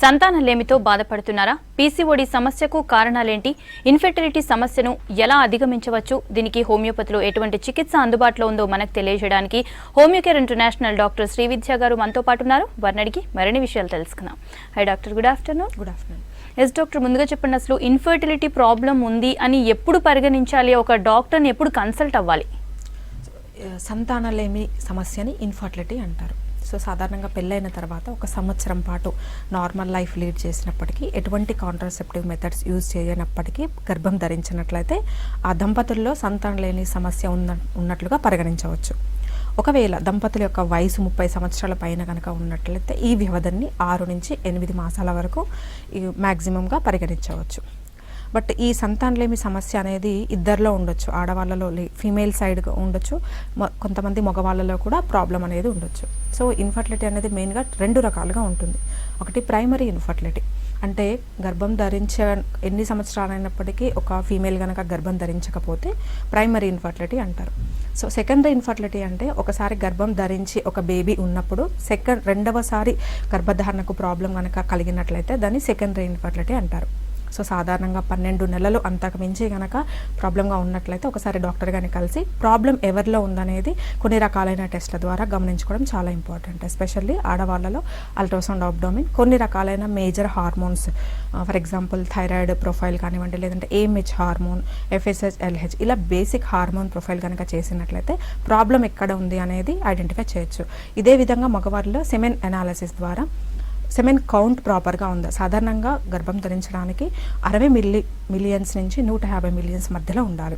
సంతానలేమితో బాధపడుతున్నారా? పీసీఓడి సమస్యకు కారణాలేంటి? ఇన్ఫెర్టిలిటీ సమస్యను ఎలా అధిగమించవచ్చు? దీనికి హోమియోపతిలో ఎటువంటి చికిత్స అందుబాటులో ఉందో మనకు తెలియజేయడానికి హోమియోకేర్ ఇంటర్నేషనల్ డాక్టర్ శ్రీవిద్య గారు మనతో పాటు ఉన్నారు. వారిని అడిగి మరిన్ని విషయాలు తెలుసుకుందాం. Hi doctor, good afternoon. Good afternoon. Yes doctor, ముందుగా చెప్పండి, అసలు ఇన్ఫెర్టిలిటీ ప్రాబ్లం ఉంది అని ఎప్పుడు పరిగణించాలి? ఒక డాక్టర్ని ఎప్పుడు కన్సల్ట్ అవ్వాలి? సంతానలేమి సమస్యని ఇన్ఫర్టిలిటీ అంటారు. సో సాధారణంగా పెళ్ళైన తర్వాత ఒక సంవత్సరం పాటు నార్మల్ లైఫ్ లీడ్ చేసినప్పటికీ, ఎటువంటి కాంట్రాసెప్టివ్ మెథడ్స్ యూజ్ చేయనప్పటికీ గర్భం ధరించినట్లయితే ఆ దంపతుల్లో సంతానం లేని సమస్య ఉన్నట్లుగా పరిగణించవచ్చు. ఒకవేళ దంపతుల యొక్క వయసు 30 సంవత్సరాల పైన కనుక ఉన్నట్లయితే ఈ వ్యవధిని 6 నుంచి 8 మాసాల వరకు మ్యాక్సిమంగా పరిగణించవచ్చు. బట్ ఈ సంతానలేమి సమస్య అనేది ఇద్దరిలో ఉండొచ్చు. ఆడవాళ్ళలో ఫీమేల్ సైడ్గా ఉండొచ్చు, కొంతమంది మగవాళ్ళలో కూడా ప్రాబ్లం అనేది ఉండొచ్చు. సో ఇన్ఫర్టిలిటీ అనేది మెయిన్గా 2 రకాలుగా ఉంటుంది. ఒకటి ప్రైమరీ ఇన్ఫర్టిలిటీ, అంటే గర్భం ధరించే ఎన్ని సంవత్సరాలైనప్పటికీ ఒక ఫీమేల్ కనుక గర్భం ధరించకపోతే ప్రైమరీ ఇన్ఫర్టిలిటీ అంటారు. సో సెకండరీ ఇన్ఫర్టిలిటీ అంటే ఒకసారి గర్భం ధరించి ఒక బేబీ ఉన్నప్పుడు రెండవసారి గర్భధారణకు ప్రాబ్లం కనుక కలిగినట్లయితే దాన్ని సెకండరీ ఇన్ఫర్టిలిటీ అంటారు. సో సాధారణంగా 12 నెలలు అంతకు మించి కనుక ప్రాబ్లంగా ఉన్నట్లయితే ఒకసారి డాక్టర్ గారిని కలిసి ప్రాబ్లం ఎవరిలో ఉందనేది కొన్ని రకాలైన టెస్ట్ల ద్వారా గమనించుకోవడం చాలా ఇంపార్టెంట్. ఎస్పెషల్లీ ఆడవాళ్ళలో అల్ట్రాసౌండ్ అబ్డామిన్, కొన్ని రకాలైన major hormones, for example thyroid profile కానివ్వండి, లేదంటే ఏఎంహెచ్ హార్మోన్, ఎఫ్ఎస్హెచ్, ఎల్హెచ్, ఇలా బేసిక్ హార్మోన్ ప్రొఫైల్ కనుక చేసినట్లయితే ప్రాబ్లం ఎక్కడ ఉంది అనేది ఐడెంటిఫై చేయొచ్చు. ఇదే విధంగా మగవారిలో సెమెన్ అనాలిసిస్ ద్వారా సెమెన్ కౌంట్ ప్రాపర్గా ఉందా, సాధారణంగా గర్భం ధరించడానికి 60 మిలియన్స్ నుంచి 150 మిలియన్స్ మధ్యలో ఉండాలి.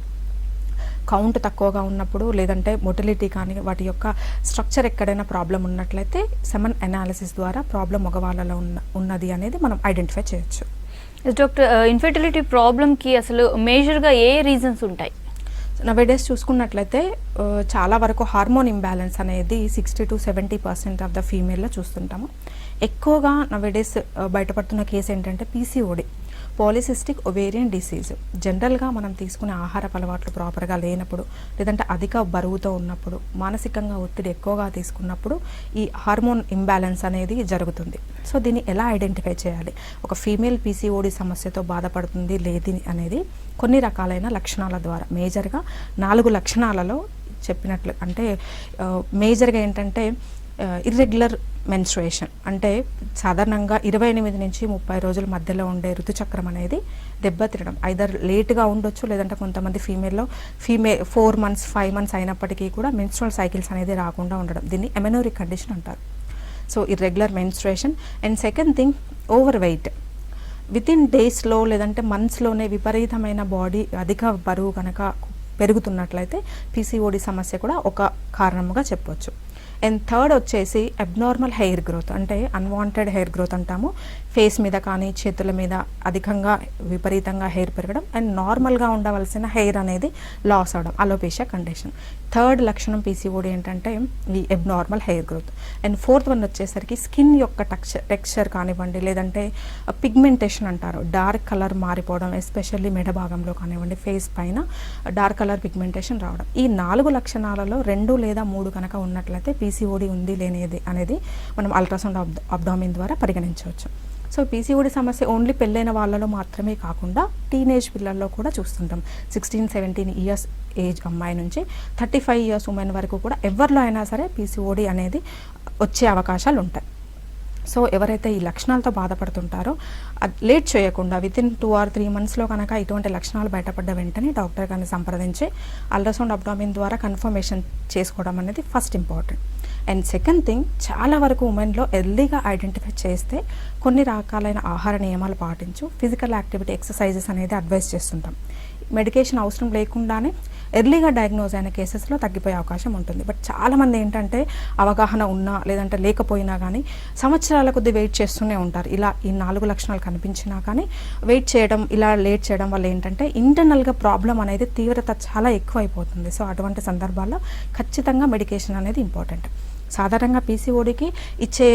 కౌంట్ తక్కువగా ఉన్నప్పుడు, లేదంటే మొటిలిటీ కానీ వాటి యొక్క స్ట్రక్చర్ ఎక్కడైనా ప్రాబ్లం ఉన్నట్లయితే సెమెన్ అనాలిసిస్ ద్వారా ప్రాబ్లం మగవాళ్ళలో ఉన్నది అనేది మనం ఐడెంటిఫై చేయొచ్చు. డాక్టర్, ఇన్ఫెర్టిలిటీ ప్రాబ్లంకి అసలు మేజర్గా ఏ రీజన్స్ ఉంటాయి? నవేడేస్ చూసుకున్నట్లయితే చాలా వరకు హార్మోన్ ఇంబ్యాలెన్స్ అనేది 60 to 70% ఆఫ్ ద ఫీమేల్లో చూస్తుంటాము. ఎక్కువగా నవేడేస్ బయటపడుతున్న కేసు ఏంటంటే పీసీఓడి, పాలిసిస్టిక్ ఒవేరియన్ డిసీజ్. జనరల్గా మనం తీసుకునే ఆహారపు అలవాట్లు ప్రాపర్గా లేనప్పుడు, లేదంటే అధిక బరువుతో ఉన్నప్పుడు, మానసికంగా ఒత్తిడి ఎక్కువగా తీసుకున్నప్పుడు ఈ హార్మోన్ ఇంబ్యాలెన్స్ అనేది జరుగుతుంది. సో దీన్ని ఎలా ఐడెంటిఫై చేయాలి? ఒక ఫీమేల్ పీసీఓడి సమస్యతో బాధపడుతుంది లేది అనేది కొన్ని రకాలైన లక్షణాల ద్వారా, మేజర్గా 4 లక్షణాలలో చెప్పినట్లు, అంటే మేజర్గా ఏంటంటే ఇర్రెగ్యులర్ మెన్స్ట్రుయేషన్, అంటే సాధారణంగా 28 నుంచి 30 రోజుల మధ్యలో ఉండే ఋతుచక్రం అనేది దెబ్బతినడం, ఐదర్ లేట్గా ఉండొచ్చు, లేదంటే కొంతమంది ఫీమేల్లో 4 months 5 months అయినప్పటికీ కూడా మెన్స్ట్రువల్ సైకిల్స్ అనేది రాకుండా ఉండడం, దీన్ని ఎమెనోరిక్ కండిషన్ అంటారు. So irregular menstruation. And second thing, over weight. Within డేస్లో లేదంటే మంత్స్లోనే విపరీతమైన బాడీ అధిక బరువు కనుక పెరుగుతున్నట్లయితే పీసీఓడి సమస్య కూడా ఒక కారణముగా చెప్పవచ్చు. అండ్ థర్డ్ వచ్చేసి అబ్నార్మల్ హెయిర్ గ్రోత్, అంటే అన్వాంటెడ్ హెయిర్ గ్రోత్ అంటాము. ఫేస్ మీద కానీ చేతుల మీద అధికంగా విపరీతంగా హెయిర్ పెరగడం, అండ్ నార్మల్గా ఉండవలసిన హెయిర్ అనేది లాస్ అవడం, అలోపేషియా కండిషన్. థర్డ్ లక్షణం పీసీఓడి ఏంటంటే ఈ abnormal hair growth. And fourth one వచ్చేసరికి స్కిన్ యొక్క టెక్స్చర్ కానివ్వండి, లేదంటే పిగ్మెంటేషన్ అంటారు, డార్క్ కలర్ మారిపోవడం, ఎస్పెషల్లీ మెడ భాగంలో కానివ్వండి, ఫేస్ పైన డార్క్ కలర్ పిగ్మెంటేషన్ రావడం. ఈ 4 లక్షణాలలో 2 లేదా 3 కనుక ఉన్నట్లయితే పీసీఓడి ఉంది లేనిది అనేది మనం అల్ట్రాసౌండ్ అబ్డామిన్ ద్వారా పరిగణించవచ్చు. సో పీసీఓడి సమస్య ఓన్లీ పెళ్ళైన వాళ్ళలో మాత్రమే కాకుండా టీనేజ్ పిల్లల్లో కూడా చూస్తుంటాం. 16-17 ఇయర్స్ ఏజ్ అమ్మాయి నుంచి 35 ఇయర్స్ ఉమెన్ వరకు కూడా ఎవరిలో అయినా సరే పీసీఓడి అనేది వచ్చే అవకాశాలు ఉంటాయి. సో ఎవరైతే ఈ లక్షణాలతో బాధపడుతుంటారో లేట్ చేయకుండా వితిన్ 2 or 3 monthsలో కనుక ఇటువంటి లక్షణాలు బయటపడ్డ వెంటనే డాక్టర్ గారిని సంప్రదించి అల్ట్రాసౌండ్ అబ్డామిన్ ద్వారా కన్ఫర్మేషన్ చేసుకోవడం అనేది first important. And second thing, చాలా వరకు ఉమెన్లో ఎర్లీగా ఐడెంటిఫై చేస్తే కొన్ని రకాలైన ఆహార నియమాలు పాటించు, ఫిజికల్ యాక్టివిటీ, ఎక్సర్సైజెస్ అనేది అడ్వైస్ చేస్తుంటాం. మెడికేషన్ అవసరం లేకుండానే ఎర్లీగా డయాగ్నోజ్ అయిన కేసెస్లో తగ్గిపోయే అవకాశం ఉంటుంది. బట్ చాలామంది ఏంటంటే అవగాహన ఉన్నా లేదంటే లేకపోయినా కానీ సంవత్సరాల కొద్దీ వెయిట్ చేస్తూనే ఉంటారు. ఇలా ఈ 4 లక్షణాలు కనిపించినా కానీ వెయిట్ చేయడం, ఇలా లేట్ చేయడం వల్ల ఏంటంటే ఇంటర్నల్గా ప్రాబ్లం అనేది తీవ్రత చాలా ఎక్కువ అయిపోతుంది. సో అటువంటి సందర్భాల్లో ఖచ్చితంగా మెడికేషన్ అనేది ఇంపార్టెంట్. సాధారణంగా పీసీఓడికి ఇచ్చే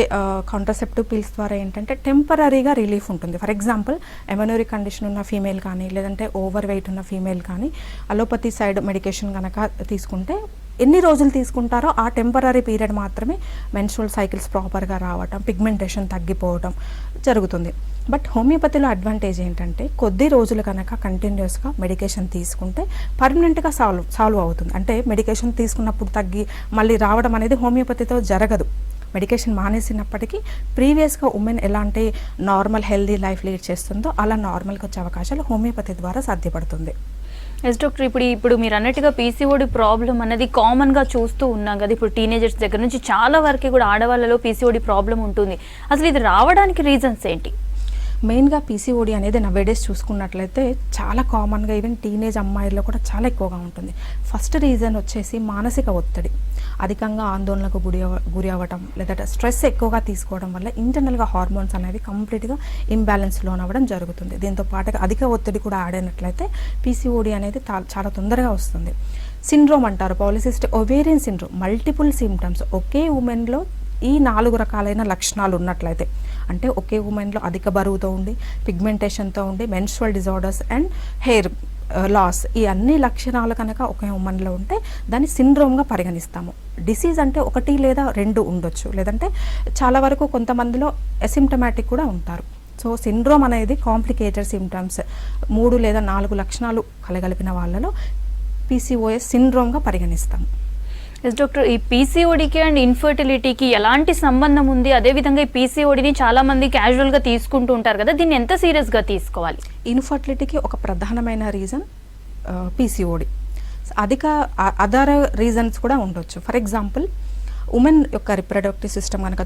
కాంట్రాసెప్టివ్ పిల్స్ ద్వారా ఏంటంటే టెంపరీగా రిలీఫ్ ఉంటుంది. ఫర్ ఎగ్జాంపుల్ ఎమెనోరిక్ కండిషన్ ఉన్న ఫీమేల్ కానీ, లేదంటే ఓవర్ వెయిట్ ఉన్న ఫీమేల్ కానీ అలోపతి సైడ్ మెడికేషన్ కనుక తీసుకుంటే ఎన్ని రోజులు తీసుకుంటారో ఆ టెంపరీ పీరియడ్ మాత్రమే మెన్స్ట్రువల్ సైకిల్స్ ప్రాపర్గా రావటం, పిగ్మెంటేషన్ తగ్గిపోవడం జరుగుతుంది. బట్ హోమియోపతిలో అడ్వాంటేజ్ ఏంటంటే కొద్ది రోజులు కనుక కంటిన్యూస్గా మెడికేషన్ తీసుకుంటే పర్మనెంట్గా సాల్వ్ అవుతుంది. అంటే మెడికేషన్ తీసుకున్నప్పుడు తగ్గి మళ్ళీ రావడం అనేది హోమియోపతితో జరగదు. మెడికేషన్ మానేసినప్పటికీ ప్రీవియస్గా ఉమెన్ ఎలాంటి నార్మల్ హెల్దీ లైఫ్ లీడ్ చేస్తుందో అలా నార్మల్గా వచ్చే అవకాశాలు హోమియోపతి ద్వారా సాధ్యపడుతుంది. ఎస్ డాక్టర్, ఇప్పుడు మీరు అన్నట్టుగా పీసీఓడి ప్రాబ్లం అనేది కామన్గా చూస్తూ ఉన్నాం కదా. ఇప్పుడు టీనేజర్స్ దగ్గర నుంచి చాలా వరకు కూడా ఆడవాళ్ళలో పీసీఓడి ప్రాబ్లం ఉంటుంది. అసలు ఇది రావడానికి రీజన్స్ ఏంటి? మెయిన్గా పీసీఓడి అనేది నవేడేస్ చూసుకున్నట్లయితే చాలా కామన్గా ఈవెన్ టీనేజ్ అమ్మాయిల్లో కూడా చాలా ఎక్కువగా ఉంటుంది. ఫస్ట్ రీజన్ వచ్చేసి మానసిక ఒత్తిడి, అధికంగా ఆందోళనకు గురి అవ్వడం, లేదంటే స్ట్రెస్ ఎక్కువగా తీసుకోవడం వల్ల ఇంటర్నల్గా హార్మోన్స్ అనేవి కంప్లీట్గా ఇంబ్యాలెన్స్ లోనవ్వడం జరుగుతుంది. దీంతో పాటుగా అధిక ఒత్తిడి కూడా ఆడినట్లయితే పీసీఓడి అనేది చాలా తొందరగా వస్తుంది. సిండ్రోమ్ అంటారు, polycystic ovarian syndrome, multiple symptoms ఒకే ఉమెన్లో ఈ 4 రకాలైన లక్షణాలు ఉన్నట్లయితే, అంటే ఒకే ఉమెన్లో అధిక బరువుతో ఉండి, పిగ్మెంటేషన్తో ఉండి, menstrual disorders and hair loss, ఈ అన్ని లక్షణాలు కనుక ఒకే ఉమెన్లో ఉంటే దాన్ని సిండ్రోమ్గా పరిగణిస్తాము. డిసీజ్ అంటే 1 లేదా 2 ఉండొచ్చు, లేదంటే చాలా వరకు కొంతమందిలో అసిమ్టమాటిక్ కూడా ఉంటారు. సో సిండ్రోమ్ అనేది కాంప్లికేటెడ్ సిమ్టమ్స్ 3 లేదా 4 లక్షణాలు కలగలిపిన వాళ్ళలో పీసీఓఎస్ సిండ్రోమ్గా పరిగణిస్తాము. ఎస్ డాక్టర్, ఈ పీసీఓడికి అండ్ ఇన్ఫర్టిలిటీకి ఎలాంటి సంబంధం ఉంది? అదేవిధంగా ఈ పీసీఓడిని చాలా మంది క్యాజువల్గా తీసుకుంటూ ఉంటారు కదా, దీన్ని ఎంత సీరియస్గా తీసుకోవాలి? ఇన్ఫర్టిలిటీకి ఒక ప్రధానమైన రీజన్ పీసీఓడి. అదర్ రీజన్స్ కూడా ఉండొచ్చు. ఫర్ ఎగ్జాంపుల్, ఉమెన్ యొక్క రిప్రొడక్టివ్ సిస్టమ్ కనుక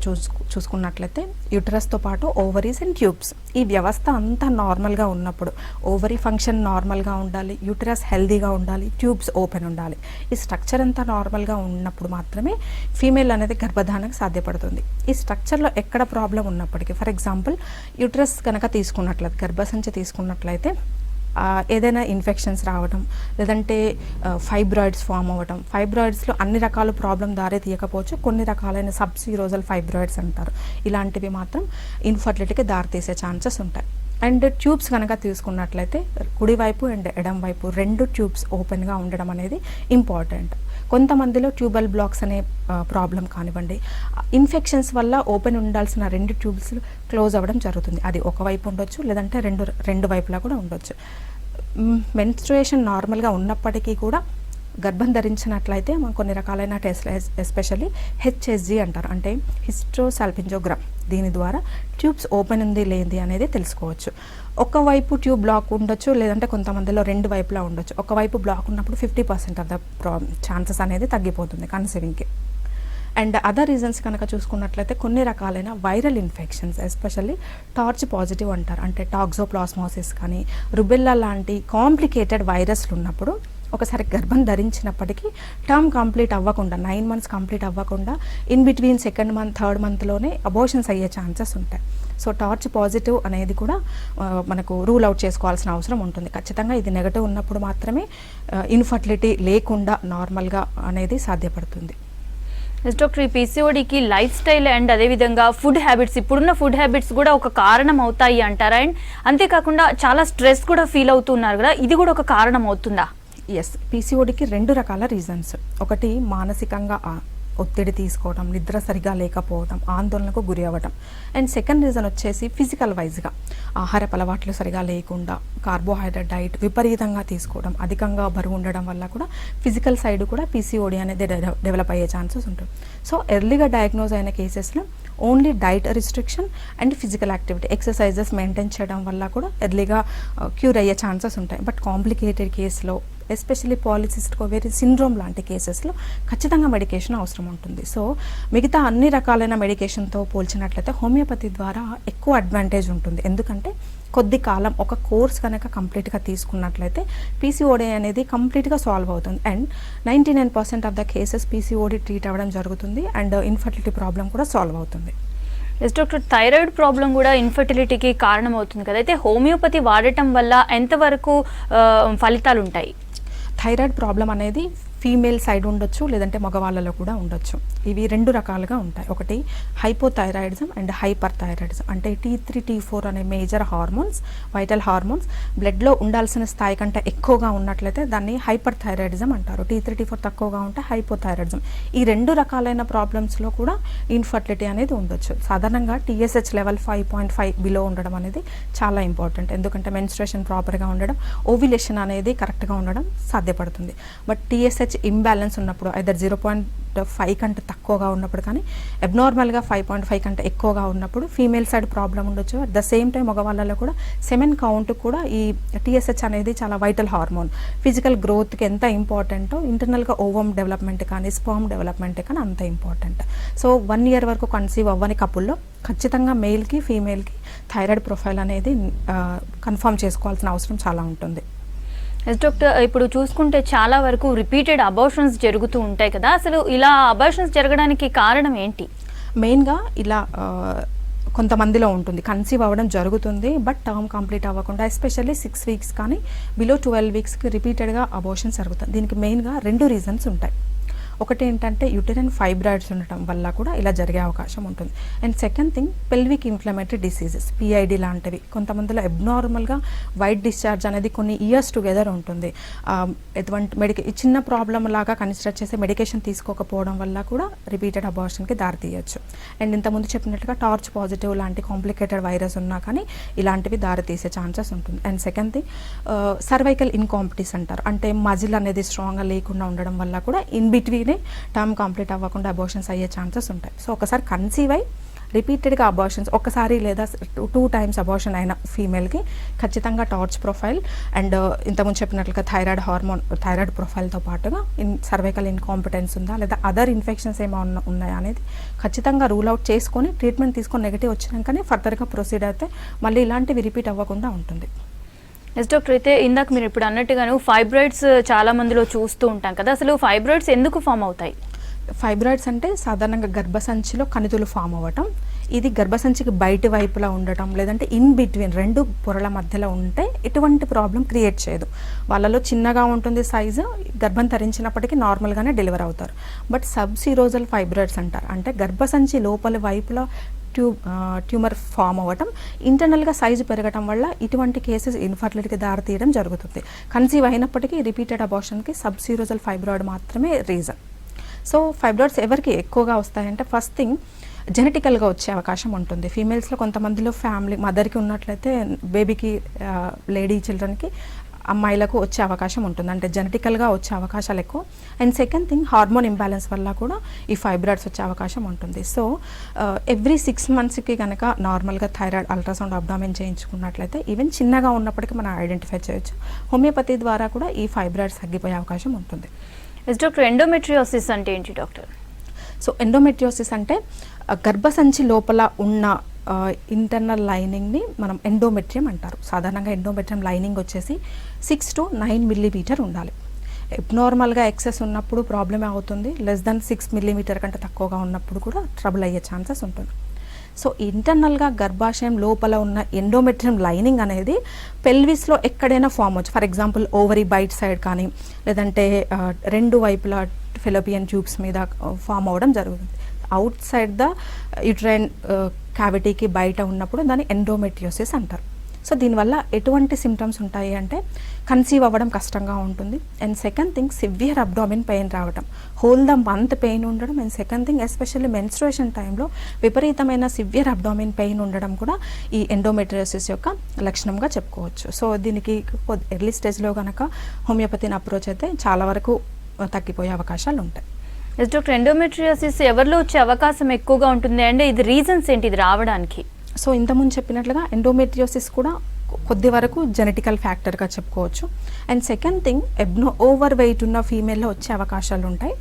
చూసుకున్నట్లయితే యూటరస్తో పాటు ఓవరీస్ అండ్ ట్యూబ్స్, ఈ వ్యవస్థ అంతా నార్మల్గా ఉన్నప్పుడు ఓవరీ ఫంక్షన్ నార్మల్గా ఉండాలి, యూటరస్ హెల్దీగా ఉండాలి, ట్యూబ్స్ ఓపెన్ ఉండాలి. ఈ స్ట్రక్చర్ అంతా నార్మల్గా ఉన్నప్పుడు మాత్రమే ఫీమేల్ అనేది గర్భధారణకు సాధ్యపడుతుంది. ఈ స్ట్రక్చర్లో ఎక్కడ ప్రాబ్లం ఉన్నప్పటికీ, ఫర్ ఎగ్జాంపుల్ యూటరస్ కనుక తీసుకున్నట్లయితే, గర్భసంచి తీసుకున్నట్లయితే ఏదైనా ఇన్ఫెక్షన్స్ రావడం, లేదంటే ఫైబ్రాయిడ్స్ ఫామ్ అవ్వడం, ఫైబ్రాయిడ్స్లో అన్ని రకాల ప్రాబ్లం దారి తీయకపోవచ్చు, కొన్ని రకాలైన సబ్సిరోజల్ ఫైబ్రాయిడ్స్ అంటారు, ఇలాంటివి మాత్రం ఇన్ఫర్టిలిటీకి దారితీసే ఛాన్సెస్ ఉంటాయి. అండ్ ట్యూబ్స్ కనుక తీసుకున్నట్లయితే కుడివైపు అండ్ ఎడం వైపు 2 ట్యూబ్స్ ఓపెన్గా ఉండడం అనేది ఇంపార్టెంట్. కొంతమందిలో ట్యూబల్ బ్లాక్స్ అనే ప్రాబ్లం కానివ్వండి, ఇన్ఫెక్షన్స్ వల్ల ఓపెన్ ఉండాల్సిన 2 ట్యూబ్స్ క్లోజ్ అవ్వడం జరుగుతుంది. అది ఒకవైపు ఉండొచ్చు, లేదంటే రెండు వైపులా కూడా ఉండొచ్చు. మెన్స్ట్రుయేషన్ నార్మల్గా ఉన్నప్పటికీ కూడా గర్భం ధరించినట్లయితే మనం కొన్ని రకాలైన టెస్ట్లు, ఎస్పెషల్లీ హెచ్ఎస్జి అంటారు, అంటే హిస్ట్రోసాల్పింజోగ్రామ్, దీని ద్వారా ట్యూబ్స్ ఓపెన్ ఉంది లేనిది అనేది తెలుసుకోవచ్చు. ఒకవైపు ట్యూబ్ బ్లాక్ ఉండొచ్చు, లేదంటే కొంతమందిలో 2 వైపులా ఉండొచ్చు. ఒకవైపు బ్లాక్ ఉన్నప్పుడు 50% ఆఫ్ ద ఛాన్సెస్ అనేది తగ్గిపోతుంది కన్సీవింగ్కి. అండ్ అదర్ రీజన్స్ కనుక చూసుకున్నట్లయితే కొన్ని రకాలైన viral infections, especially torch positive అంటారు, అంటే టాక్సోప్లాస్మోసిస్ కానీ రుబెల్లా లాంటి కాంప్లికేటెడ్ వైరస్లు ఉన్నప్పుడు ఒకసారి గర్భం ధరించినప్పటికీ టర్మ్ కంప్లీట్ అవ్వకుండా, 9 months కంప్లీట్ అవ్వకుండా in between 2nd month 3rd monthలోనే అబోర్షన్స్ అయ్యే ఛాన్సెస్ ఉంటాయి. సో టార్చ్ పాజిటివ్ అనేది కూడా మనకు రూల్ అవుట్ చేసుకోవాల్సిన అవసరం ఉంటుంది. ఖచ్చితంగా ఇది నెగటివ్ ఉన్నప్పుడు మాత్రమే ఇన్ఫర్టిలిటీ లేకుండా నార్మల్గా అనేది సాధ్యపడుతుంది. ఎస్ డాక్టర్, ఈ పీసీఓడికి లైఫ్ స్టైల్ అండ్ అదేవిధంగా ఫుడ్ హ్యాబిట్స్, ఇప్పుడున్న ఫుడ్ హ్యాబిట్స్ కూడా ఒక కారణం అవుతాయి అంటారా? అండ్ అంతేకాకుండా చాలా స్ట్రెస్ కూడా ఫీల్ అవుతున్నారు కదా, ఇది కూడా ఒక కారణం అవుతుందా? ఎస్, పీసీఓడికి 2 రకాల రీజన్స్. ఒకటి మానసికంగా ఒత్తిడి తీసుకోవడం, నిద్ర సరిగా లేకపోవడం, ఆందోళనకు గురి అవ్వడం. అండ్ సెకండ్ రీజన్ వచ్చేసి ఫిజికల్ వైజ్గా ఆహారపు అలవాట్లు సరిగా లేకుండా, కార్బోహైడ్రేట్ డైట్ విపరీతంగా తీసుకోవడం, అధికంగా బరువు ఉండడం వల్ల కూడా ఫిజికల్ సైడ్ కూడా పీసీఓడి అనేది డెవలప్ అయ్యే ఛాన్సెస్ ఉంటుంది. సో ఎర్లీగా డయాగ్నోజ్ అయిన కేసెస్లో only diet restriction and physical activity, exercises maintain చేయడం వల్ల కూడా ఎర్లీగా క్యూర్ అయ్యే ఛాన్సెస్ ఉంటాయి. బట్ కాంప్లికేటెడ్ కేసులో, ఎస్పెషల్లీ పాలిసిస్టిక్ ఓవేరియన్ సిండ్రోమ్ లాంటి కేసెస్లో ఖచ్చితంగా మెడికేషన్ అవసరం ఉంటుంది. సో మిగతా అన్ని రకాలైన మెడికేషన్తో పోల్చినట్లయితే హోమియోపతి ద్వారా ఎక్కువ అడ్వాంటేజ్ ఉంటుంది. ఎందుకంటే కొద్ది కాలం ఒక కోర్స్ కనుక కంప్లీట్గా తీసుకున్నట్లయితే పీసీఓడి అనేది కంప్లీట్గా సాల్వ్ అవుతుంది. And 99% of the cases PCOD treat అవ్వడం జరుగుతుంది. అండ్ ఇన్ఫర్టిలిటీ ప్రాబ్లం కూడా సాల్వ్ అవుతుంది. ఎస్ డాక్టర్, థైరాయిడ్ ప్రాబ్లం కూడా ఇన్ఫర్టిలిటీకి కారణం అవుతుంది కదా, అయితే హోమియోపతి వాడటం వల్ల ఎంతవరకు ఫలితాలు ఉంటాయి? థైరాయిడ్ ప్రాబ్లం అనేది ఫీమేల్ సైడ్ ఉండొచ్చు, లేదంటే మగవాళ్ళలో కూడా ఉండొచ్చు. ఇవి 2 రకాలుగా ఉంటాయి. ఒకటి హైపోథైరాయిడిజం అండ్ హైపర్ థైరాయిడిజం. అంటే T3 T4 అనే మేజర్ హార్మోన్స్, వైటల్ హార్మోన్స్ బ్లడ్లో ఉండాల్సిన స్థాయి కంటే ఎక్కువగా ఉన్నట్లయితే దాన్ని హైపర్ థైరాయిడిజం అంటారు. T3 T4 తక్కువగా ఉంటే హైపోథైరాయిడిజం. ఈ 2 రకాలైన ప్రాబ్లమ్స్లో కూడా ఇన్ఫర్టిలిటీ అనేది ఉండొచ్చు. సాధారణంగా TSH లెవెల్ 5.5 బిలో ఉండడం అనేది చాలా ఇంపార్టెంట్. ఎందుకంటే మెన్స్ట్రుయేషన్ ప్రాపర్గా ఉండడం, ఓవ్యులేషన్ అనేది కరెక్ట్గా ఉండడం సాధ్యపడుతుంది. బట్ TSH ఇంబ్యాలెన్స్ ఉన్నప్పుడు ఐదర్ 0.5 కంటే తక్కువగా ఉన్నప్పుడు కానీ, అబ్నార్మల్గా 5.5 కంటే ఎక్కువగా ఉన్నప్పుడు ఫీమేల్ సైడ్ ప్రాబ్లం ఉండొచ్చు. అట్ ద సేమ్ టైం మగవాళ్ళలో కూడా సెమెన్ కౌంట్ కూడా ఈ TSH అనేది చాలా వైటల్ హార్మోన్. ఫిజికల్ గ్రోత్కి ఎంత ఇంపార్టెంటో ఇంటర్నల్గా ఓవమ్ డెవలప్మెంట్ కానీ స్పర్మ్ డెవలప్మెంట్ కానీ అంత ఇంపార్టెంట్. సో 1 ఇయర్ వరకు కన్సీవ్ అవ్వని కపుల్లో ఖచ్చితంగా మేల్కి ఫీమేల్కి థైరాయిడ్ ప్రొఫైల్ అనేది కన్ఫర్మ్ చేసుకోవాల్సిన అవసరం చాలా ఉంటుంది. ఎస్ డాక్టర్, ఇప్పుడు చూసుకుంటే చాలా వరకు రిపీటెడ్ అబార్షన్స్ జరుగుతూ ఉంటాయి కదా, అసలు ఇలా అబార్షన్స్ జరగడానికి కారణం ఏంటి? మెయిన్గా ఇలా కొంతమందిలో ఉంటుంది, కన్సీవ్ అవ్వడం జరుగుతుంది బట్ టర్మ్ కంప్లీట్ అవ్వకుండా, ఎస్పెషల్లీ 6 వీక్స్ కానీ బిలో 12 వీక్స్కి రిపీటెడ్గా అబార్షన్స్ జరుగుతుంది. దీనికి మెయిన్గా 2 రీజన్స్ ఉంటాయి. ఒకటి ఏంటంటే యూటెరైన్ ఫైబ్రాయిడ్స్ ఉండటం వల్ల కూడా ఇలా జరిగే అవకాశం ఉంటుంది. And second thing pelvic inflammatory diseases, PID లాంటివి. కొంతమందిలో అబ్నార్మల్గా వైట్ డిశ్చార్జ్ అనేది కొన్ని ఇయర్స్ టుగెదర్ ఉంటుంది. ఎటువంటి చిన్న ప్రాబ్లం లాగా కన్సిడర్ చేసే మెడికేషన్ తీసుకోకపోవడం వల్ల కూడా రిపీటెడ్ అబార్షన్కి దారితీయచ్చు. అండ్ ఇంతకుముందు చెప్పినట్టుగా టార్చ్ పాజిటివ్ లాంటి కాంప్లికేటెడ్ వైరస్ ఉన్నా కానీ ఇలాంటివి దారితీసే ఛాన్సెస్ ఉంటుంది. అండ్ సెకండ్ థింగ్ సర్వైకల్ ఇన్కాంపిటీస్ అంటారు. అంటే మజిల్ అనేది స్ట్రాంగ్గా లేకుండా ఉండడం వల్ల కూడా ఇన్ బిట్వీన్ టర్మ్ కంప్లీట్ అవ్వకుండా అబార్షన్స్ అయ్యే ఛాన్సెస్ ఉంటాయి. సో ఒకసారి కన్సీవ్ అయ్యి రిపీటెడ్గా అబార్షన్స్, ఒకసారి లేదా 2 టైమ్స్ అబార్షన్ అయిన ఫీమేల్కి ఖచ్చితంగా టార్చ్ ప్రొఫైల్ అండ్ ఇంతకుముందు చెప్పినట్లుగా థైరాయిడ్ ప్రొఫైల్తో పాటుగా సర్వైకల్ ఇన్కాంపిటెన్స్ ఉందా లేదా అదర్ ఇన్ఫెక్షన్స్ ఏమైనా ఉన్నాయా అనేది ఖచ్చితంగా రూల్ అవుట్ చేసుకొని ట్రీట్మెంట్ తీసుకొని నెగిటివ్ వచ్చినాకనే ఫర్దర్గా ప్రొసీడ్ అయితే మళ్ళీ ఇలాంటివి రిపీట్ అవ్వకుండా ఉంటుంది. ఎస్ డాక్టర్, అయితే ఇందాక మీరు ఇప్పుడు అన్నట్టుగాను ఫైబ్రాయిడ్స్ చాలా మందిలో చూస్తూ ఉంటాం కదా, అసలు ఫైబ్రాయిడ్స్ ఎందుకు ఫామ్ అవుతాయి? ఫైబ్రాయిడ్స్ అంటే సాధారణంగా గర్భసంచిలో కణితులు ఫామ్ అవ్వటం. ఇది గర్భసంచికి బయటి వైపులా ఉండటం లేదంటే ఇన్ బిట్వీన్ 2 పొరల మధ్యలో ఉంటే ఎటువంటి ప్రాబ్లం క్రియేట్ చేయదు. వాళ్ళలో చిన్నగా ఉంటుంది సైజు, గర్భం ధరించినప్పటికీ నార్మల్గానే డెలివర్ అవుతారు. బట్ సబ్సిరోజల్ ఫైబ్రాయిడ్స్ అంటారు. అంటే గర్భసంచి లోపలి వైపులా ట్యూమర్ ఫామ్ అవ్వటం, ఇంటర్నల్గా సైజు పెరగటం వల్ల ఇటువంటి కేసెస్ ఇన్ఫర్టిలిటీకి దారితీయడం జరుగుతుంది. కన్సీవ్ అయినప్పటికీ రిపీటెడ్ అబార్షన్కి సబ్సిరోజల్ ఫైబ్రాయిడ్ మాత్రమే రీజన్. సో ఫైబ్రాయిడ్స్ ఎవరికి ఎక్కువగా వస్తాయంటే ఫస్ట్ థింగ్ జెనెటికల్గా వచ్చే అవకాశం ఉంటుంది. ఫీమేల్స్లో కొంతమందిలో ఫ్యామిలీ మదర్కి ఉన్నట్లయితే బేబీకి లేడీ చిల్డ్రన్కి అమ్మాయిలకు వచ్చే అవకాశం ఉంటుంది. అంటే జెనెటికల్గా వచ్చే అవకాశాలు ఎక్కువ. And second thing hormone imbalance వల్ల కూడా ఈ ఫైబ్రాయిడ్స్ వచ్చే అవకాశం ఉంటుంది. సో ఎవ్రీ 6 మంత్స్కి కనుక నార్మల్గా థైరాయిడ్ అల్ట్రాసౌండ్ అబ్డామిన్ చేయించుకున్నట్లయితే ఈవెన్ చిన్నగా ఉన్నప్పటికీ మనం ఐడెంటిఫై చేయొచ్చు. హోమియోపతి ద్వారా కూడా ఈ ఫైబ్రాయిడ్స్ తగ్గిపోయే అవకాశం ఉంటుంది. ఎస్ డాక్టర్, ఎండోమెట్రియోసిస్ అంటే ఏంటి డాక్టర్? సో ఎండోమెట్రియోసిస్ అంటే గర్భసంచి లోపల ఉన్న ఇంటర్నల్ లైనింగ్ని మనం ఎండోమెట్రియం అంటారు. సాధారణంగా ఎండోమెట్రియం లైనింగ్ వచ్చేసి 6 to 9 మిల్లీమీటర్ ఉండాలి. అబ్నార్మల్గా ఎక్సెస్ ఉన్నప్పుడు ప్రాబ్లమ్ అవుతుంది. లెస్ దెన్ 6 మిల్లీమీటర్ కంటే తక్కువగా ఉన్నప్పుడు కూడా ట్రబుల్ అయ్యే ఛాన్సెస్ ఉంటుంది. సో ఇంటర్నల్గా గర్భాశయం లోపల ఉన్న ఎండోమెట్రియం లైనింగ్ అనేది పెల్విస్లో ఎక్కడైనా ఫామ్ అవచ్చు. ఫర్ ఎగ్జాంపుల్ ఓవరీ బైట్ సైడ్ కానీ లేదంటే 2 వైపులా ఫెలోపియన్ ట్యూబ్స్ మీద ఫామ్ అవ్వడం జరుగుతుంది. అవుట్ సైడ్ ద యూట్రైన్ క్యావిటీకి బయట ఉన్నప్పుడు దాన్ని ఎండోమెట్రియోసిస్ అంటారు. సో దీనివల్ల ఎటువంటి సిమ్టమ్స్ ఉంటాయి అంటే కన్సీవ్ అవ్వడం కష్టంగా ఉంటుంది. And second thing severe abdomen pain రావడం, హోల్ ద మంత్ పెయిన్ ఉండడం. And second thing especially menstruation టైంలో విపరీతమైన సివియర్ అబ్డామిన్ పెయిన్ ఉండడం కూడా ఈ ఎండోమెట్రియోసిస్ యొక్క లక్షణంగా చెప్పుకోవచ్చు. సో దీనికి ఎర్లీ స్టేజ్లో కనుక హోమియోపతిని అప్రోచ్ అయితే చాలా వరకు తగ్గిపోయే అవకాశాలు ఉంటాయి. ఎస్ డాక్టర్, ఎండోమెట్రియోసిస్ ఎవరిలో వచ్చే అవకాశం ఎక్కువగా ఉంటుంది అంటే ఇది రీజన్స్ ఏంటి ఇది రావడానికి? సో ఇంతకుముందు చెప్పినట్లుగా ఎండోమెట్రియోసిస్ కూడా కొద్ది వరకు జెనెటికల్ ఫ్యాక్టర్గా చెప్పుకోవచ్చు. And second thing over weight ఉన్న ఫీమేల్లో వచ్చే అవకాశాలు ఉంటాయి.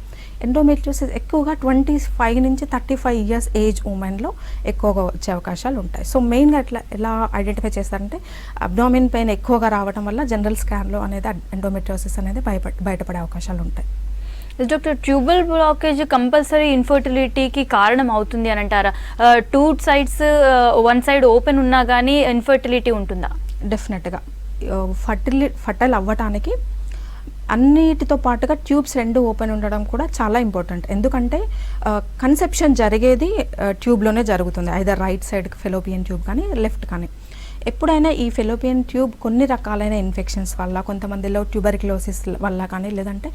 ఎండోమెట్రియోసిస్ ఎక్కువగా 25 నుంచి 35 ఇయర్స్ ఏజ్ ఉమెన్లో ఎక్కువగా వచ్చే అవకాశాలు ఉంటాయి. సో మెయిన్గా ఎలా ఐడెంటిఫై చేస్తారంటే అబ్డామిన్ పెయిన్ ఎక్కువగా రావడం వల్ల జనరల్ స్కాన్లో అనేది ఎండోమెట్రియోసిస్ అనేది బయటపడే అవకాశాలు ఉంటాయి. డాక్టర్, ట్యూబల్ బ్లాకేజ్ కంపల్సరీ ఇన్ఫర్టిలిటీకి కారణం అవుతుంది అని అంటారా? 2 సైడ్స్ 1 సైడ్ ఓపెన్ ఉన్నా కానీ ఇన్ఫర్టిలిటీ ఉంటుందా? డెఫినెట్గా ఫర్టైల్ అవ్వటానికి అన్నిటితో పాటుగా ట్యూబ్స్ 2 ఓపెన్ ఉండడం కూడా చాలా ఇంపార్టెంట్. ఎందుకంటే కన్సెప్షన్ జరిగేది ట్యూబ్లోనే జరుగుతుంది, either right side fallopian tube కానీ లెఫ్ట్ కానీ. ఎప్పుడైనా ఈ ఫెలోపియన్ ట్యూబ్ కొన్ని రకాలైన ఇన్ఫెక్షన్స్ వల్ల, కొంతమందిలో ట్యూబర్క్యులోసిస్ వల్ల కానీ, లేదంటే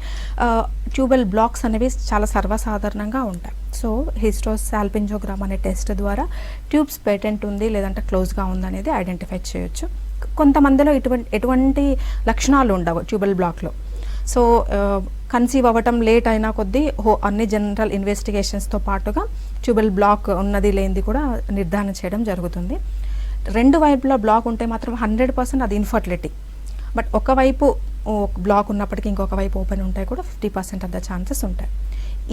ట్యూబల్ బ్లాక్స్ అనేవి చాలా సర్వసాధారణంగా ఉంటాయి. సో హిస్టోసాల్పింజోగ్రామ్ అనే టెస్ట్ ద్వారా ట్యూబ్స్ పేటెంట్ ఉంది లేదంటే క్లోజ్గా ఉందనేది ఐడెంటిఫై చేయొచ్చు. కొంతమందిలో ఎటువంటి లక్షణాలు ఉండవు ట్యూబల్ బ్లాక్లో. సో కన్సీవ్ అవ్వటం లేట్ అయినా కొద్దీ అన్ని జనరల్ ఇన్వెస్టిగేషన్స్తో పాటుగా ట్యూబల్ బ్లాక్ ఉన్నది లేనిది కూడా నిర్ధారణ చేయడం జరుగుతుంది. 2 వైపులా బ్లాక్ ఉంటే మాత్రం 100% అది ఇన్ఫర్టిలిటీ. బట్ ఒకవైపు బ్లాక్ ఉన్నప్పటికీ ఇంకొక వైపు ఓపెన్ ఉంటాయి కూడా 50% ఆఫ్ ద ఛాన్సెస్ ఉంటాయి.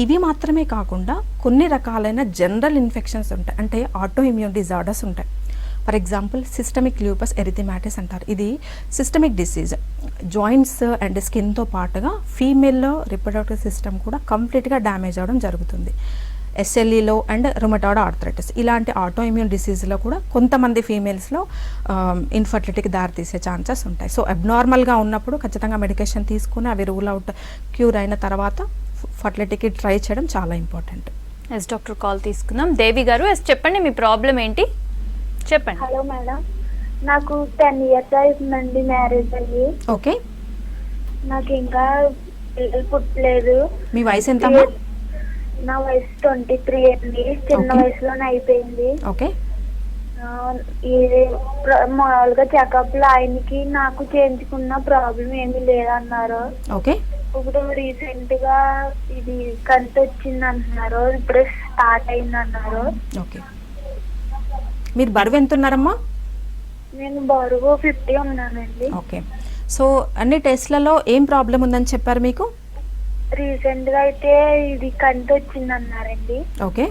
ఇవి మాత్రమే కాకుండా కొన్ని రకాలైన జనరల్ ఇన్ఫెక్షన్స్ ఉంటాయి, అంటే ఆటో ఇమ్యూన్ డిజార్డర్స్ ఉంటాయి. ఫర్ ఎగ్జాంపుల్ సిస్టమిక్ ల్యూపస్ ఎరిథిమాటిస్ అంటారు. ఇది సిస్టమిక్ డిసీజ్, జాయింట్స్ అండ్ స్కిన్తో పాటుగా ఫీమేల్లో రిప్రొడక్టివ్ సిస్టమ్ కూడా కంప్లీట్గా డ్యామేజ్ అవ్వడం జరుగుతుంది. SLEలో అండ్ రుమటాయిడ్ ఆర్థరైటిస్ ఇలాంటి ఆటో ఇమ్యూన్ డిసీజ్లో కూడా కొంతమంది ఫీమేల్స్లో ఇన్ఫర్టిలిటీకి దారితీసే ఛాన్సెస్ ఉంటాయి. సో అబ్నార్మల్గా ఉన్నప్పుడు ఖచ్చితంగా మెడికేషన్ తీసుకుని అవి రూల్ అవుట్ క్యూర్ అయిన తర్వాత ఫర్టిలిటీకి ట్రై చేయడం చాలా ఇంపార్టెంట్. ఎస్ డాక్టర్, కాల్ తీసుకుందాం. దేవి గారు, ఎస్ చెప్పండి, మీ ప్రాబ్లం ఏంటి చెప్పండి. హలో మేడం, నాకు 10 years అవుతుందండి మ్యారేజ్ అయ్యి. ఓకే, నాకు ఇంకా పిల్లలు పుట్టలేదు. మీ వయసు ఎంత? నా వయసు 23 అండి, చిన్న వయసులోనే అయిపోయింది. ఓకే, ఇది మామూలుగా చెకప్ లో ఆయనకి నాకు చేయించుకున్న ప్రాబ్లం ఏమీ లేదన్నారు. ఓకే, ఇప్పుడు రీసెంట్ గా ఇది కంత వచ్చింది అంటున్నారు, ఇప్పుడు స్టార్ట్ అయింది అన్నారు. ఓకే, మీరు బరువు ఎంత ఉన్నారమ్మా? నేను బరువు 50 ఉన్నానండి. ఓకే, సో అన్ని టెస్ట్లలో ఏం ప్రాబ్లం ఉందని చెప్పారు మీకు? రీసెంట్ గా అయితే ఇది కంత వచ్చింది అన్నారండి. ఓకే,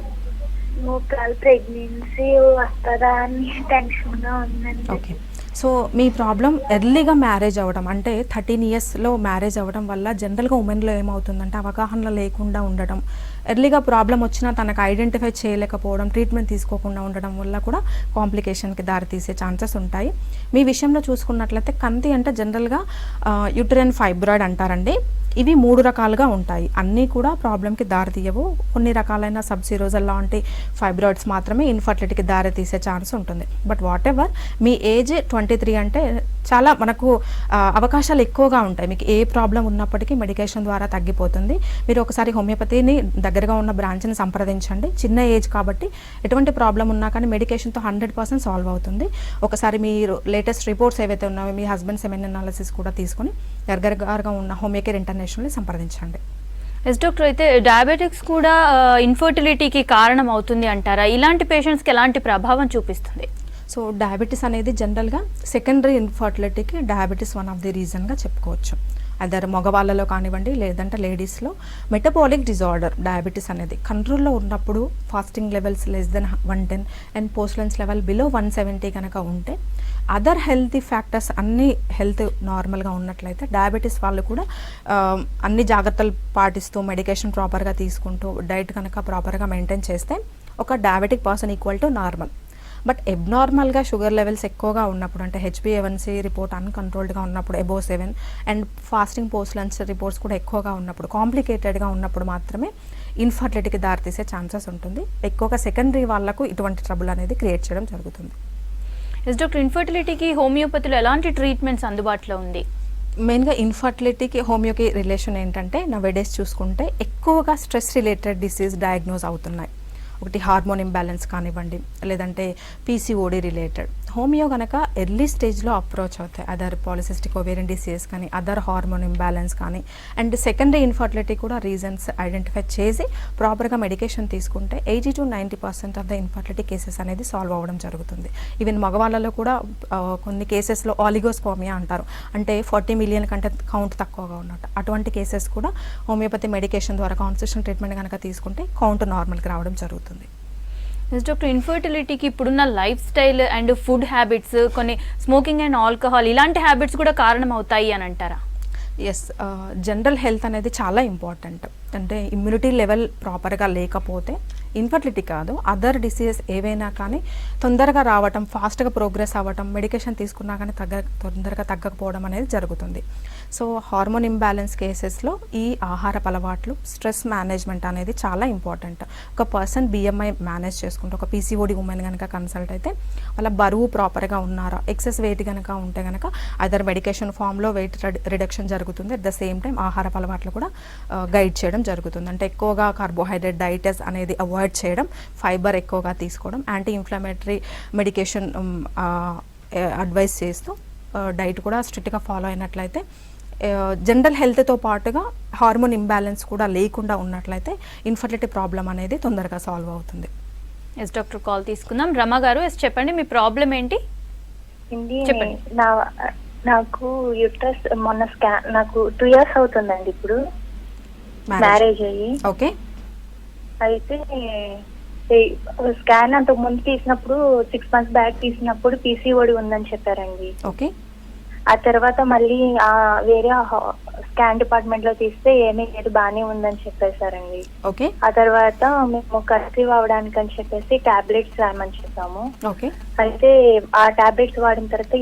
ప్రెగ్నెన్సీ వస్తుందా అని టెన్షన్ గా ఉందండి. ఓకే, సో మీ ప్రాబ్లం ఎర్లీగా మ్యారేజ్ అవ్వడం, అంటే 13 yearsలో మ్యారేజ్ అవ్వడం వల్ల జనరల్గా ఉమెన్లో ఏమవుతుందంటే అవగాహన లేకుండా ఉండడం, ఎర్లీగా ప్రాబ్లం వచ్చినా తనకు ఐడెంటిఫై చేయలేకపోవడం, ట్రీట్మెంట్ తీసుకోకుండా ఉండడం వల్ల కూడా కాంప్లికేషన్కి దారితీసే ఛాన్సెస్ ఉంటాయి. మీ విషయంలో చూసుకున్నట్లయితే కంతి అంటే జనరల్గా యూటరైన్ ఫైబ్రాయిడ్ అంటారండి. ఇవి 3 రకాలుగా ఉంటాయి, అన్నీ కూడా ప్రాబ్లంకి దారితీయవు. కొన్ని రకాలైన సబ్సిరోజల్ లాంటి ఫైబ్రాయిడ్స్ మాత్రమే ఇన్ఫర్టిలిటీకి దారితీసే ఛాన్స్ ఉంటుంది. But what ever, me age 23 అంటే చాలా మనకు అవకాశాలు ఎక్కువగా ఉంటాయి. మీకు ఏ ప్రాబ్లం ఉన్నప్పటికీ మెడికేషన్ ద్వారా తగ్గిపోతుంది. మీరు ఒకసారి హోమియోపతిని దగ్గరగా ఉన్న బ్రాంచ్ని సంప్రదించండి. చిన్న ఏజ్ కాబట్టి ఎటువంటి ప్రాబ్లం ఉన్నా కానీ మెడికేషన్తో 100% సాల్వ్ అవుతుంది. ఒకసారి మీరు లేటెస్ట్ రిపోర్ట్స్ ఏవైతే ఉన్నాయో మీ హస్బెండ్ సెమెన్ అనాలిసిస్ కూడా తీసుకొని దగ్గరగా ఉన్న హోమియోకేర్ ఇంటర్నేషనల్ని సంప్రదించండి. ఎస్ డాక్టర్, అయితే డయాబెటిక్స్ కూడా ఇన్ఫర్టిలిటీకి కారణం అవుతుంది అంటారా? ఇలాంటి పేషెంట్స్కి ఎలాంటి ప్రభావం చూపిస్తుంది? సో డయాబెటీస్ అనేది జనరల్గా సెకండరీ ఇన్ఫర్టిలిటీకి డయాబెటీస్ వన్ ఆఫ్ ది రీజన్గా చెప్పుకోవచ్చు. అదర్ మగవాళ్ళలో కానివ్వండి లేదంటే లేడీస్లో మెటబాలిక్ డిజార్డర్ డయాబెటీస్ అనేది కంట్రోల్లో ఉన్నప్పుడు fasting levels less than 110 and post lunch level below 170 కనుక ఉంటే, అదర్ హెల్తీ ఫ్యాక్టర్స్ అన్ని హెల్త్ నార్మల్గా ఉన్నట్లయితే డయాబెటీస్ వాళ్ళు కూడా అన్ని జాగ్రత్తలు పాటిస్తూ మెడికేషన్ ప్రాపర్గా తీసుకుంటూ డైట్ కనుక ప్రాపర్గా మెయింటైన్ చేస్తే ఒక diabetic person equal to normal. But ఎబ్నార్మల్గా షుగర్ లెవెల్స్ ఎక్కువగా ఉన్నప్పుడు, అంటే HbA1c రిపోర్ట్ అన్కంట్రోల్డ్గా ఉన్నప్పుడు above 7 and fasting post lunch reports కూడా ఎక్కువగా ఉన్నప్పుడు, కాంప్లికేటెడ్గా ఉన్నప్పుడు మాత్రమే ఇన్ఫర్టిలిటీకి దారితీసే ఛాన్సెస్ ఉంటుంది. ఎక్కువగా సెకండరీ వాళ్ళకు ఇటువంటి ట్రబుల్ అనేది క్రియేట్ చేయడం జరుగుతుంది. ఎస్ డాక్టర్, ఇన్ఫర్టిలిటీకి హోమియోపతిలో ఎలాంటి ట్రీట్మెంట్స్ అందుబాటులో ఉంది? మెయిన్గా ఇన్ఫర్టిలిటీకి హోమియోకి రిలేషన్ ఏంటంటే నవేడేస్ చూసుకుంటే ఎక్కువగా స్ట్రెస్ రిలేటెడ్ డిసీజ్ డయాగ్నోజ్ అవుతున్నాయి. ఒకటి హార్మోన్ ఇంబ్యాలెన్స్ కానివ్వండి లేదంటే PCOD రిలేటెడ్. హోమియో కనుక ఎర్లీ స్టేజ్లో అప్రోచ్ అవుతాయి, అదర్ పాలిసిస్టిక్ ఓవేరియన్ డిసీజ్ కానీ అదర్ హార్మోన్ ఇంబ్యాలెన్స్ కానీ అండ్ సెకండరీ ఇన్ఫర్టిలిటీ కూడా రీజన్స్ ఐడెంటిఫై చేసి ప్రాపర్గా మెడికేషన్ తీసుకుంటే 80 to 90% of the infertility cases అనేది సాల్వ్ అవ్వడం జరుగుతుంది. ఈవెన్ మగవాళ్ళలో కూడా కొన్ని కేసెస్లో ఆలిగోస్పర్మియా అంటారు, అంటే 40 million కంటే కౌంట్ తక్కువగా ఉన్నట్టు. అటువంటి కేసెస్ కూడా హోమియోపతి మెడికేషన్ ద్వారా కాన్స్టిట్యూషన్ ట్రీట్మెంట్ కనుక తీసుకుంటే కౌంట్ నార్మల్కి రావడం జరుగుతుంది. ఎస్ డాక్టర్, ఇన్ఫర్టిలిటీకి ఇప్పుడున్న life style and food habits, కొన్ని స్మోకింగ్ అండ్ ఆల్కహాల్ ఇలాంటి హ్యాబిట్స్ కూడా కారణం అవుతాయి అని అంటారా? ఎస్, జనరల్ హెల్త్ అనేది చాలా ఇంపార్టెంట్. అంటే ఇమ్యూనిటీ లెవెల్ ప్రాపర్గా లేకపోతే ఇన్ఫర్టిలిటీ కాదు, అదర్ డిసీజెస్ ఏవైనా కానీ తొందరగా రావటం, ఫాస్ట్గా ప్రోగ్రెస్ అవ్వటం, మెడికేషన్ తీసుకున్నా కానీ తొందరగా తగ్గకపోవడం అనేది జరుగుతుంది. సో హార్మోన్ ఇంబ్యాలెన్స్ కేసెస్లో ఈ ఆహారపు అలవాట్లు, స్ట్రెస్ మేనేజ్మెంట్ అనేది చాలా ఇంపార్టెంట్. ఒక పర్సన్ బిఎంఐ మేనేజ్ చేసుకుంటే, ఒక పీసీఓడి ఉమెన్ కనుక కన్సల్ట్ అయితే వాళ్ళ బరువు ప్రాపర్గా ఉన్నారా, ఎక్సెస్ వెయిట్ కనుక ఉంటే కనుక అదర్ మెడికేషన్ ఫామ్లో వెయిట్ రిడక్షన్ జరుగుతుంది. అట్ ద సేమ్ టైం ఆహారపు అలవాట్లు కూడా గైడ్ చేయడం జరుగుతుంది. అంటే ఎక్కువగా కార్బోహైడ్రేట్ డైటెస్ అనేది అవాయిడ్ చేయడం, ఫైబర్ ఎక్కువగా తీసుకోవడం, యాంటీ ఇన్ఫ్లమేటరీ మెడికేషన్ అడ్వైస్ చేస్తూ డైట్ కూడా స్ట్రిక్ట్గా ఫాలో అయినట్లయితే, జనరల్ హెల్త్తో పాటుగా హార్మోన్ ఇంబ్యాలెన్స్ కూడా లేకుండా ఉన్నట్లయితే ఇన్ఫర్టిలిటీ ప్రాబ్లం అనేది తొందరగా సాల్వ్ అవుతుంది. ఎస్ డాక్టర్, కాల్ తీసుకుందాం. రమ గారు, ఎస్ చెప్పండి, మీ ప్రాబ్లం ఏంటి? చెప్పండి. నాకు యూట్రస్ మొన్న స్కాన్, నాకు 2 years అవుతుందండి ఇప్పుడు మ్యారేజ్ అయ్యి. ఓకే. అయితే స్కాన్ అంతకు ముందు తీసినప్పుడు 6 months బ్యాక్ తీసినప్పుడు పీసీఓడి ఉందని చెప్పారండి. ఓకే. ఆ తర్వాత మళ్ళీ వేరే స్కాన్ డిపార్ట్మెంట్ లో తీస్తే ఏమీ లేదు, బాగానే ఉందని చెప్పేశారండి. ఓకే. ఆ తర్వాత మేము కన్సీవ్ అవడానికి అని చెప్పేసి టాబ్లెట్స్ రాయమని చెప్పాము. ఓకే. అయితే ఆ టాబ్లెట్స్ వాడిన తర్వాత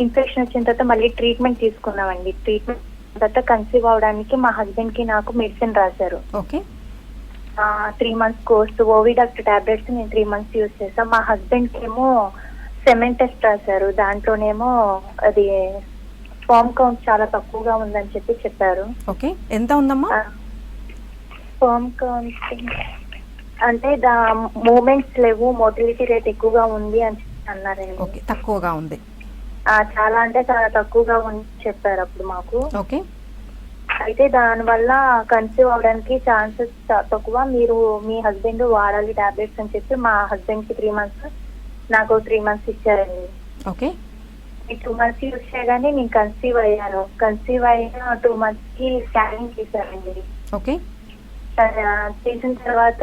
ఇన్ఫెక్షన్ వచ్చిన తర్వాత మళ్ళీ ట్రీట్మెంట్ తీసుకున్నామండి. ట్రీట్మెంట్ తర్వాత కన్సీవ్ అవడానికి మా హస్బెండ్ కి నాకు మెడిసిన్ రాశారు. ఓకే. 3 months కోర్స్ ఓవిడాక్టర్ టాబ్లెట్స్ నేను 3 months యూజ్ చేసాం. మా హస్బెండ్ కి ఏమో సెమెన్ టెస్ట్ రాశారు, దాంట్లోనేమో అది స్పర్మ్ కౌంట్ చాలా తక్కువగా ఉందని చెప్పారు. ఓకే. ఎంత ఉందమ్మా? స్పర్మ్ కౌంట్ అంటే మూమెంట్స్ లేవు, మోటిలిటీ రేట్ ఎక్కువగా ఉంది అని అన్నారండి. ఓకే, తక్కువగా ఉంది. చాలా అంటే చాలా తక్కువగా ఉంది చెప్పారు అప్పుడు మాకు. ఓకే. అయితే దానివల్ల కన్సీవ్ అవడానికి ఛాన్సెస్ తక్కువ, మీరు మీ హస్బెండ్ వాడాలి టాబ్లెట్స్ అని చెప్పి మా హస్బెండ్ కి 3 months, నాకు 3 months ఇచ్చారండి. ఓకే. 2 months యూజ్ చేయగానే నేను కన్సీవ్ అయ్యాను. కన్సీవ్ అయిన 2 months కి స్కానింగ్ చేశారండి. ఓకే. చేసిన తర్వాత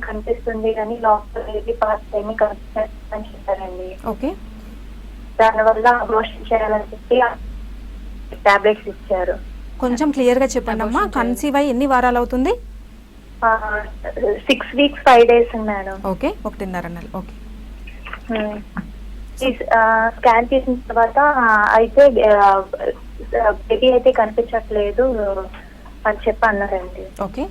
కనిపిస్తుంది కానీ లోపల పాస్ ఏమి కనిపిస్తుంది అని చెప్పారండి. ఓకే. దానివల్ల అబార్షన్ చేయాలని చెప్పి టాబ్లెట్స్ ఇచ్చారు. కొంచెం క్లియర్ గా చెప్పండి అమ్మా, కన్సీవ్ అయ్యి ఎన్ని వారాలు అవుతుంది? 6 weeks 5 days మేడం. ఓకే, 1.5 నెలలు. ఓకే. స్కాన్ చేసిన తర్వాత అయితే బేబీ అయితే కనిపించట్లేదు అని చెప్పి అన్నారండి. ఓకే.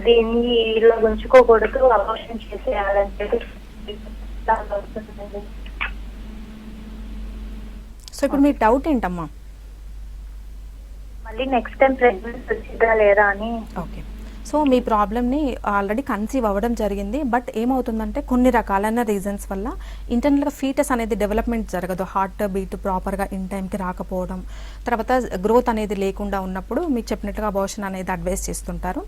దీన్ని ఇలా ఉంచుకోకూడదు, అబార్షన్ చేసేయాలని చెప్పి. సో ఇప్పుడు మీ డౌట్ ఏంటమ్మా? మళ్ళీ నెక్స్ట్ టైం ప్రెగ్నెన్సీ వచ్చిందా లేదా అని. ఓకే. సో మీ ప్రాబ్లమ్ని ఆల్రెడీ కన్సీవ్ అవ్వడం జరిగింది, బట్ ఏమవుతుందంటే కొన్ని రకాలైన రీజన్స్ వల్ల ఇంటర్నల్గా ఫీటస్ అనేది డెవలప్మెంట్ జరగదు. హార్ట్ బీట్ ప్రాపర్గా ఇన్ టైంకి రాకపోవడం, తర్వాత గ్రోత్ అనేది లేకుండా ఉన్నప్పుడు మీకు చెప్పినట్టుగా అబార్షన్ అనేది అడ్వైస్ చేస్తుంటారు.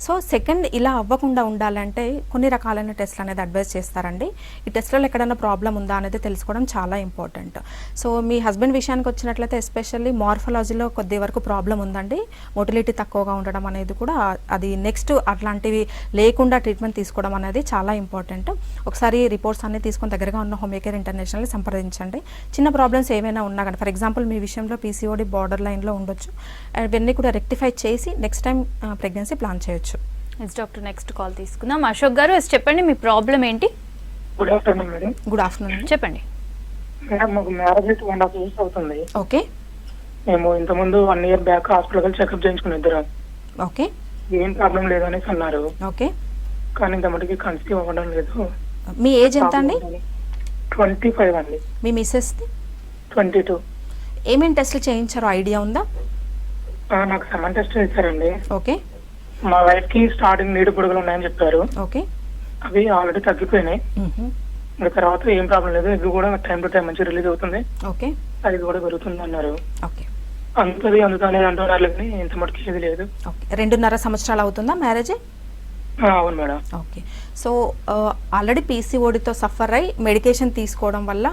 సో సెకండ్, ఇలా అవ్వకుండా ఉండాలంటే కొన్ని రకాలైన టెస్ట్లు అనేది అడ్వైస్ చేస్తారండి. ఈ టెస్ట్లలో ఎక్కడైనా ప్రాబ్లం ఉందా అనేది తెలుసుకోవడం చాలా ఇంపార్టెంట్. సో మీ హస్బెండ్ విషయానికి వచ్చినట్లయితే ఎస్పెషల్లీ మార్ఫాలజీలో కొద్ది వరకు ప్రాబ్లం ఉందండి. మోటిలిటీ తక్కువగా ఉండడం అనేది కూడా, అది నెక్స్ట్ అట్లాంటివి లేకుండా ట్రీట్మెంట్ తీసుకోవడం అనేది చాలా ఇంపార్టెంట్. ఒకసారి రిపోర్ట్స్ అన్ని తీసుకొని దగ్గరగా ఉన్న హోమియోకేర్ ఇంటర్నేషనల్ సంప్రదించండి. చిన్న ప్రాబ్లమ్స్ ఏమైనా ఉన్నా కానీ, ఫర్ ఎగ్జాంపుల్ మీ విషయంలో పీసీఓడి బార్డర్ లైన్లో ఉండొచ్చు, అవన్నీ కూడా రెక్టిఫై చేసి నెక్స్ట్ టైం ప్రెగ్నెన్సీ ప్లాన్ చేయొచ్చు. ఎస్ డాక్టర్, నెక్స్ట్ కాల్ తీసుకుందాం. అశోక్ గారు, ఎస్ చెప్పండి, మీ ప్రాబ్లం ఏంటి? Good afternoon madam. Good afternoon. చెప్పండి మేడం. మాకు మ్యారేజ్ 2.5 years అవుతుంది. ఓకే. మేము ఇంతకుముందు 1 year బ్యాక్ హాస్పిటల్ చెకప్ చేయించుకుని ఇద్దరం. ఓకే. ఏం ప్రాబ్లం లేదనేసి అన్నారు. ఓకే. కానీ ఇంత మటుకి కన్సీవ్ అవ్వడం లేదు. మీ ఏజ్ ఎంత అండి? 25 అండి. మీ మిస్సెస్ 22. ఏమేమి టెస్ట్లు చేయించారో ఐడియా ఉందా? నాకు సెమెన్ టెస్ట్ చేశారండి. ఓకే. మా వైఫ్ కి స్టార్టింగ్ నీడు పొడుగులు ఉన్నాయని చెప్పారు. ఓకే. అవి ఆల్రెడీ తగ్గిపోయినాయి. ఇంకా తర్వాత ఏం ప్రాబ్లం లేదు, ఇది కూడా టైం టు టైం మంచి రిలీజ్ అవుతుంది. ఓకే. అది కూడా పెరుగుతుంది అన్నారు. ఓకే. అందుకనే అంటున్నారు, కానీ ఇంత మటుకి ఇది లేదు. ఓకే. 2.5 సంవత్సరాలు అవుతుందా మ్యారేజ్? అవును మేడం. ఓకే. సో ఆల్రెడీ పీసీఓడితో సఫర్ అయ్యి మెడికేషన్ తీసుకోవడం వల్ల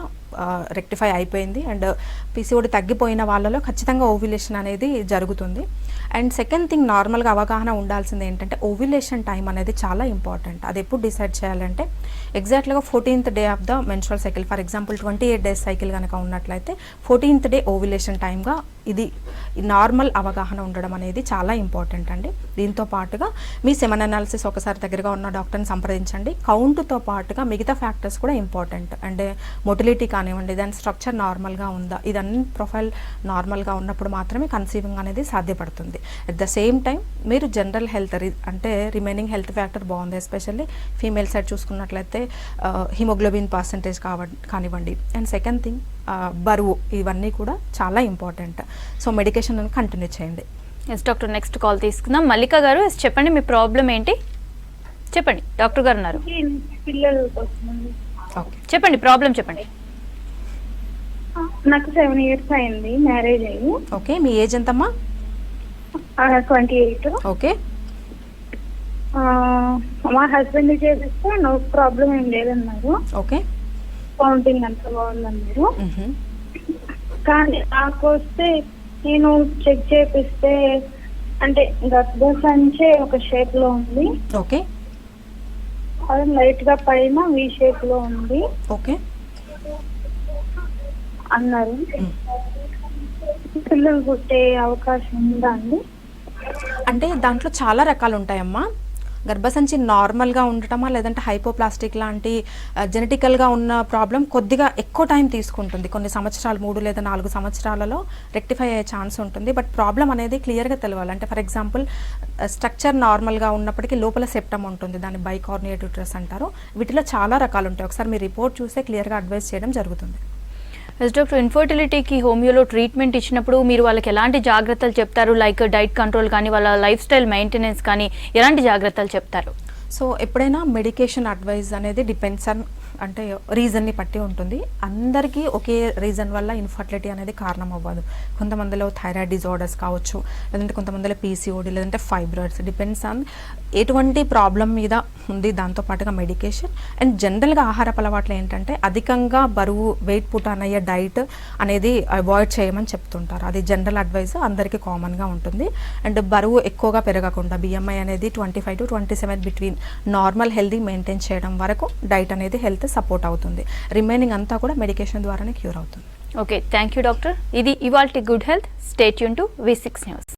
రెక్టిఫై అయిపోయింది. అండ్ పీసీఓడి తగ్గిపోయిన వాళ్ళలో ఖచ్చితంగా ఓవ్యులేషన్ అనేది జరుగుతుంది. అండ్ సెకండ్ థింగ్, నార్మల్గా అవగాహన ఉండాల్సింది ఏంటంటే ఓవ్యులేషన్ టైం అనేది చాలా ఇంపార్టెంట్. అది ఎప్పుడు డిసైడ్ చేయాలంటే ఎగ్జాక్ట్గా 14th day of the menstrual cycle. For example 28 days cycle కనుక ఉన్నట్లయితే 14th డే ఓవ్యులేషన్ టైమ్గా ఇది నార్మల్ అవగాహన ఉండడం అనేది చాలా ఇంపార్టెంట్ అండి. దీంతో పాటుగా మీ సెమన్ అనాలిసిస్ ఒకసారి దగ్గరగా ఉన్న డాక్టర్ని సంప్రదించండి. కౌంట్తో పాటుగా మిగతా ఫ్యాక్టర్స్ కూడా ఇంపార్టెంట్, అంటే మొటిలిటీ కానివ్వండి, దాని స్ట్రక్చర్ నార్మల్గా ఉందా, ఇదన్నీ ప్రొఫైల్ నార్మల్గా ఉన్నప్పుడు మాత్రమే కన్సీవింగ్ అనేది సాధ్యపడుతుంది. అట్ ద సేమ్ టైం మీరు జనరల్ హెల్త్ అంటే రిమైనింగ్ హెల్త్ ఫ్యాక్టర్ బాగుంది, ఎస్పెషల్లీ ఫీమేల్ సైడ్ చూసుకున్నట్లయితే హిమోగ్లోబిన్ పర్సంటేజ్ కానివ్వండి, అండ్ సెకండ్ థింగ్ బరువు, ఇవన్నీ కూడా చాలా ఇంపార్టెంట్. సో మెడికేషన్ అని కంటిన్యూ చేయండి. ఎస్ డాక్టర్, నెక్స్ట్ కాల్ తీసుకుందాం. మల్లిక గారు, ఎస్ చెప్పండి, మీ ప్రాబ్లం ఏంటి చెప్పండి. డాక్టర్ గారు ఉన్నారు, పిల్లలు ఓకే చెప్పండి, ప్రాబ్లం చెప్పండి. నాకు 7 years అయింది మ్యారేజ్ అయ్యి. ఓకే, మీ ఏజ్ ఎంతమ్మా? 28. ఓకే, మా హస్బెండ్ చేపిస్తే నో ప్రాబ్లం ఏం లేదన్నారు. ఓకే, కౌంటింగ్ అంత బాగుందన్నారు. కానీ నాకు వస్తే నేను చెక్ చేపిస్తే అంటే గర్భసంచి ఒక షేప్ లో ఉంది. ఓకే, అది లైట్ గా పైన వి షేప్ లో ఉంది ఓకే అన్నారు. పిల్లలు పుట్టే అవకాశం ఉందా అండి? అంటే దాంట్లో చాలా రకాలు ఉంటాయమ్మా. గర్భసంచి నార్మల్గా ఉండటమా, లేదంటే హైపోప్లాస్టిక్ లాంటి జెనెటికల్గా ఉన్న ప్రాబ్లం కొద్దిగా ఎక్కువ టైం తీసుకుంటుంది. కొన్ని సంవత్సరాలు, 3 లేదా 4 సంవత్సరాలలో రెక్టిఫై అయ్యే ఛాన్స్ ఉంటుంది. బట్ ప్రాబ్లం అనేది క్లియర్గా తెలవాలి. అంటే ఫర్ ఎగ్జాంపుల్ స్ట్రక్చర్ నార్మల్గా ఉన్నప్పటికీ లోపల సెప్టమ్ ఉంటుంది, దాన్ని బైకార్నియేట్ యూట్రస్ అంటారు. వీటిలో చాలా రకాలు ఉంటాయి. ఒకసారి మీ రిపోర్ట్ చూస్తే క్లియర్గా అడ్వైస్ చేయడం జరుగుతుంది. ఎస్ డాక్టర్, ఇన్ఫర్టిలిటీకి హోమియోలో ట్రీట్మెంట్ ఇచ్చినప్పుడు మీరు వాళ్ళకి ఎలాంటి జాగ్రత్తలు చెప్తారు? లైక్ డైట్ కంట్రోల్ కానీ, వాళ్ళ లైఫ్ స్టైల్ మెయింటెనెన్స్ కానీ ఎలాంటి జాగ్రత్తలు చెప్తారు? సో ఎప్పుడైనా మెడికేషన్ అడ్వైస్ అనేది డిపెండ్స్ ఆన్ అంటే రీజన్ని బట్టి ఉంటుంది. అందరికీ ఒకే రీజన్ వల్ల ఇన్ఫర్టిలిటీ అనేది కారణం అవ్వదు. కొంతమందిలో థైరాయిడ్ డిజార్డర్స్ కావచ్చు, లేదంటే కొంతమందిలో పీసీఓడి, లేదంటే ఫైబ్రాయిడ్స్, డిపెండ్స్ ఆన్ ఎటువంటి ప్రాబ్లం మీద ఉంది, దాంతోపాటుగా మెడికేషన్. అండ్ జనరల్గా ఆహారపు అలవాట్లు ఏంటంటే అధికంగా బరువు వెయిట్ పుట్ ఆన్ అయ్యే డైట్ అనేది అవాయిడ్ చేయమని చెప్తుంటారు. అది జనరల్ అడ్వైస్, అందరికీ కామన్గా ఉంటుంది. అండ్ బరువు ఎక్కువగా పెరగకుండా BMI అనేది 25 to 27 between normal healthy maintain చేయడం వరకు డైట్ అనేది హెల్త్ సపోర్ట్ అవుతుంది. రిమైనింగ్ అంతా కూడా మెడికేషన్ ద్వారానే క్యూర్ అవుతుంది. Okay, thank you doctor. ఇది ఇవాల్టి good health. Stay tune to V6 news.